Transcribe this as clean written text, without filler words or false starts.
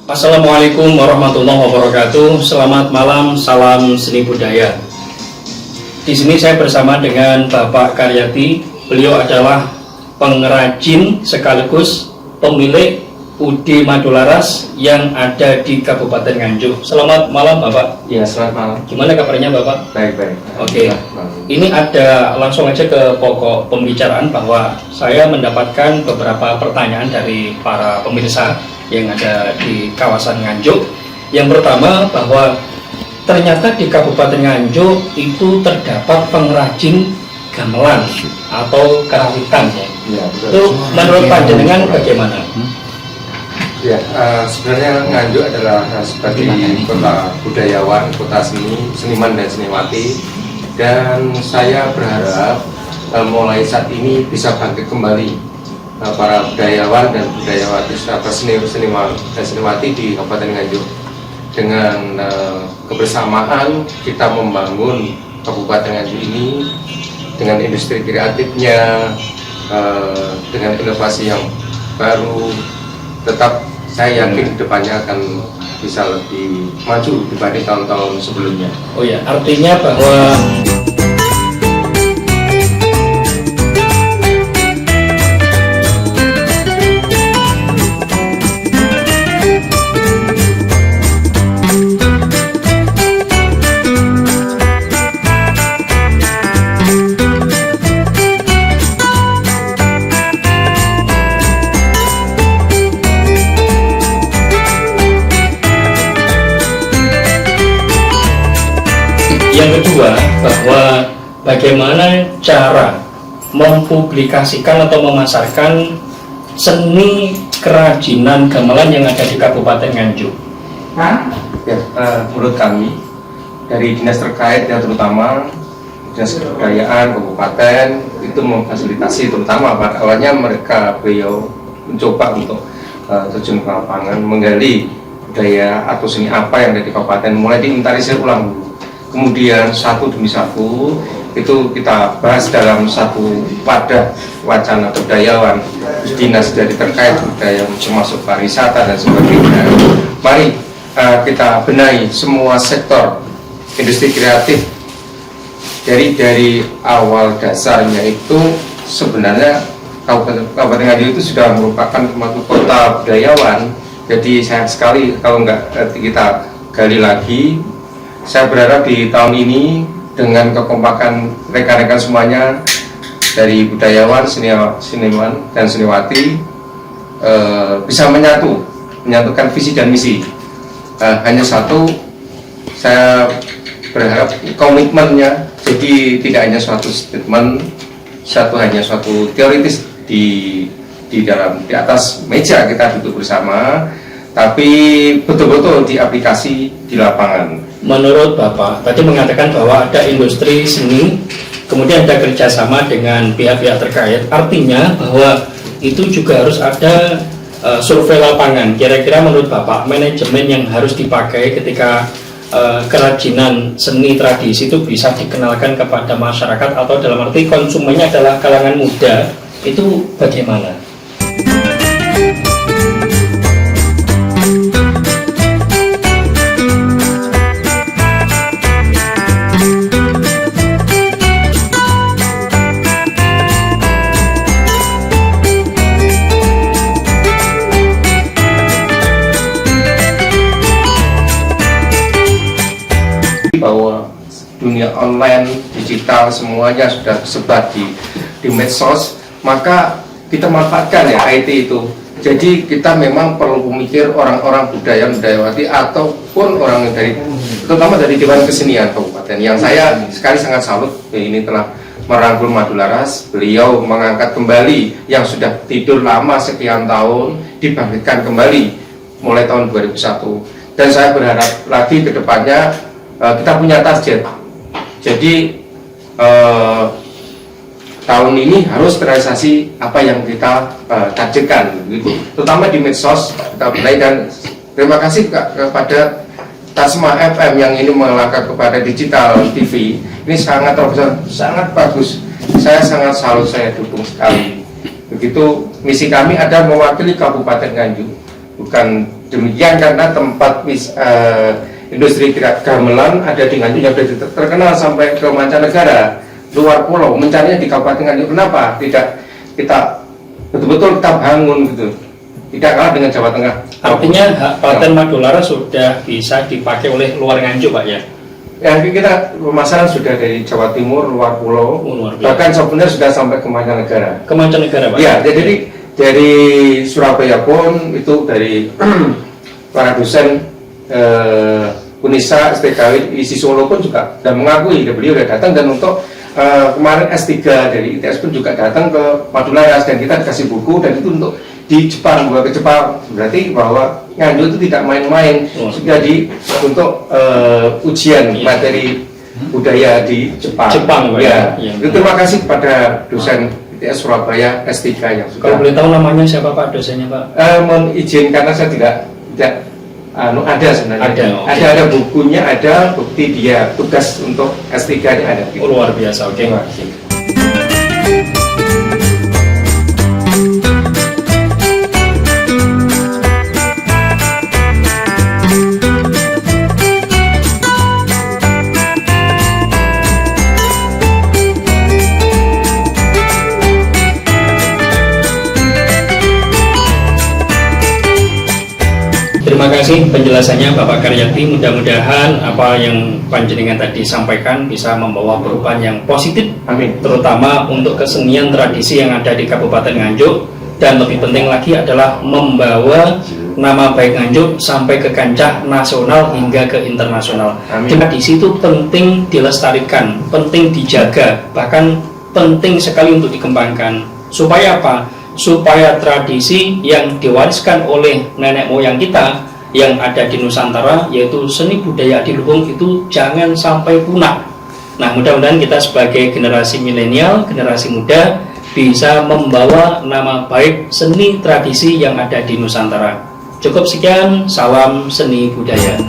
Assalamualaikum warahmatullahi wabarakatuh. Selamat malam, salam seni budaya. Di sini saya bersama dengan Bapak Karyati. Beliau adalah pengrajin sekaligus pemilik UD Madularas yang ada di Kabupaten Nganjuk. Selamat malam Bapak. Ya, selamat malam. Gimana kabarnya Bapak? Baik-baik. Oke. Ini ada langsung aja ke pokok pembicaraan bahwa saya mendapatkan beberapa pertanyaan dari para pemirsa yang ada di kawasan Nganjuk. Yang pertama bahwa ternyata di Kabupaten Nganjuk itu terdapat pengrajin gamelan atau kerawitan ya. Ya, betul. Itu menurut panjenengan bagaimana? Ya, sebenarnya Nganjuk adalah sebagai kota budayawan, kota seni, seniman dan seniwati. Dan saya berharap mulai saat ini bisa bangkit kembali para budayawan dan budayawati serta seniman dan seniwati di Kabupaten Nganjuk. Dengan kebersamaan kita membangun Kabupaten Nganjuk ini dengan industri kreatifnya, dengan inovasi yang baru, tetap saya yakin depannya akan bisa lebih maju dibanding tahun-tahun sebelumnya. Oh ya, artinya bahwa yang kedua, bahwa bagaimana cara mempublikasikan atau memasarkan seni kerajinan gamelan yang ada di Kabupaten Nganjuk. Ya, menurut kami dari dinas terkait ya, terutama dinas kebudayaan kabupaten itu memfasilitasi, terutama awalnya beliau mencoba untuk terjun ke lapangan, menggali budaya atau seni apa yang ada di kabupaten, mulai diinventarisir ulang dulu. Kemudian satu demi satu itu kita bahas dalam satu wadah wacana budayawan, dinas dari terkait budaya termasuk pariwisata dan sebagainya. Mari kita benahi semua sektor industri kreatif dari awal dasarnya. Itu sebenarnya Kabupaten Nganjuk itu sudah merupakan suatu kota budayawan. Jadi sayang sekali kalau nggak kita gali lagi. Saya berharap di tahun ini dengan kekompakan rekan-rekan semuanya dari budayawan, seniman dan seniwati bisa menyatukan visi dan misi. Hanya satu, saya berharap komitmennya, jadi tidak hanya suatu statement, hanya suatu teoritis di atas meja kita duduk bersama, tapi betul-betul diaplikasi di lapangan. Menurut Bapak, tadi mengatakan bahwa ada industri seni, kemudian ada kerjasama dengan pihak-pihak terkait, artinya bahwa itu juga harus ada survei lapangan. Kira-kira menurut Bapak, manajemen yang harus dipakai ketika kerajinan seni tradisi itu bisa dikenalkan kepada masyarakat, atau dalam arti konsumennya adalah kalangan muda, itu bagaimana? Bahwa dunia online, digital, semuanya sudah tersebar di medsos, maka kita manfaatkan ya IT itu. Jadi kita memang perlu memikir orang-orang budayawati ataupun orang dari, terutama dari Dewan Kesenian Kabupaten, yang saya sekali sangat salut ini telah merangkul Madularas. Beliau mengangkat kembali yang sudah tidur lama sekian tahun, dibangkitkan kembali mulai tahun 2001. Dan saya berharap lagi ke depannya kita punya target. Jadi tahun ini harus terrealisasi apa yang kita targetkan, gitu. Terutama di medsos kita mulai. Dan terima kasih kepada Tasma FM yang ini melangkah kepada digital TV. Ini sangat profesional, sangat bagus. Saya sangat salut, saya dukung sekali. Begitu misi kami ada mewakili Kabupaten Nganjuk Bukan demikian, karena tempat industri gamelan ada di Nganjuk yang sudah terkenal sampai ke mancanegara, luar pulau, mencarinya di Kabupaten Nganjuk. Kenapa tidak kita betul-betul kita bangun gitu, tidak kalah dengan Jawa Tengah. Artinya hak paten Madolara sudah bisa dipakai oleh luar Nganjuk, Pak ya? Ya, kita pemasaran sudah dari Jawa Timur, luar pulau, luar bahkan sebenarnya sudah sampai ke mancanegara. Ke mancanegara, Pak? Ya, jadi dari Surabaya pun itu dari para dosen Unisa STKW isi Solo pun juga dan mengakui, beliau sudah datang, dan untuk kemarin S3 dari ITS pun juga datang ke Madolara, dan kita dikasih buku, dan itu untuk di Jepang, bawa ke Jepang, berarti bahwa Nganjuk itu tidak main-main, sudah untuk ujian materi budaya di Jepang. Ya. Terima kasih kepada dosen ITS Surabaya S3 yang sudah. Kalau boleh tahu namanya siapa Pak dosennya, Pak? Mohon izin karena saya tidak ada sebenarnya. Ada bukunya, ada bukti dia tugas untuk S3-nya ada. Luar biasa, oke. Terima kasih. Terima kasih penjelasannya Bapak Karyati. Mudah-mudahan apa yang panjenengan tadi sampaikan bisa membawa perubahan yang positif. Amin. Terutama untuk kesenian tradisi yang ada di Kabupaten Nganjuk, dan lebih penting lagi adalah membawa nama baik Nganjuk sampai ke kancah nasional hingga ke internasional. Amin. Tradisi itu penting dilestarikan, penting dijaga, bahkan penting sekali untuk dikembangkan. Supaya apa? Supaya tradisi yang diwariskan oleh nenek moyang kita yang ada di Nusantara, yaitu seni budaya adiluhung, itu jangan sampai punah. Nah, mudah-mudahan kita sebagai generasi milenial, generasi muda, bisa membawa nama baik seni tradisi yang ada di Nusantara. Cukup sekian, salam seni budaya.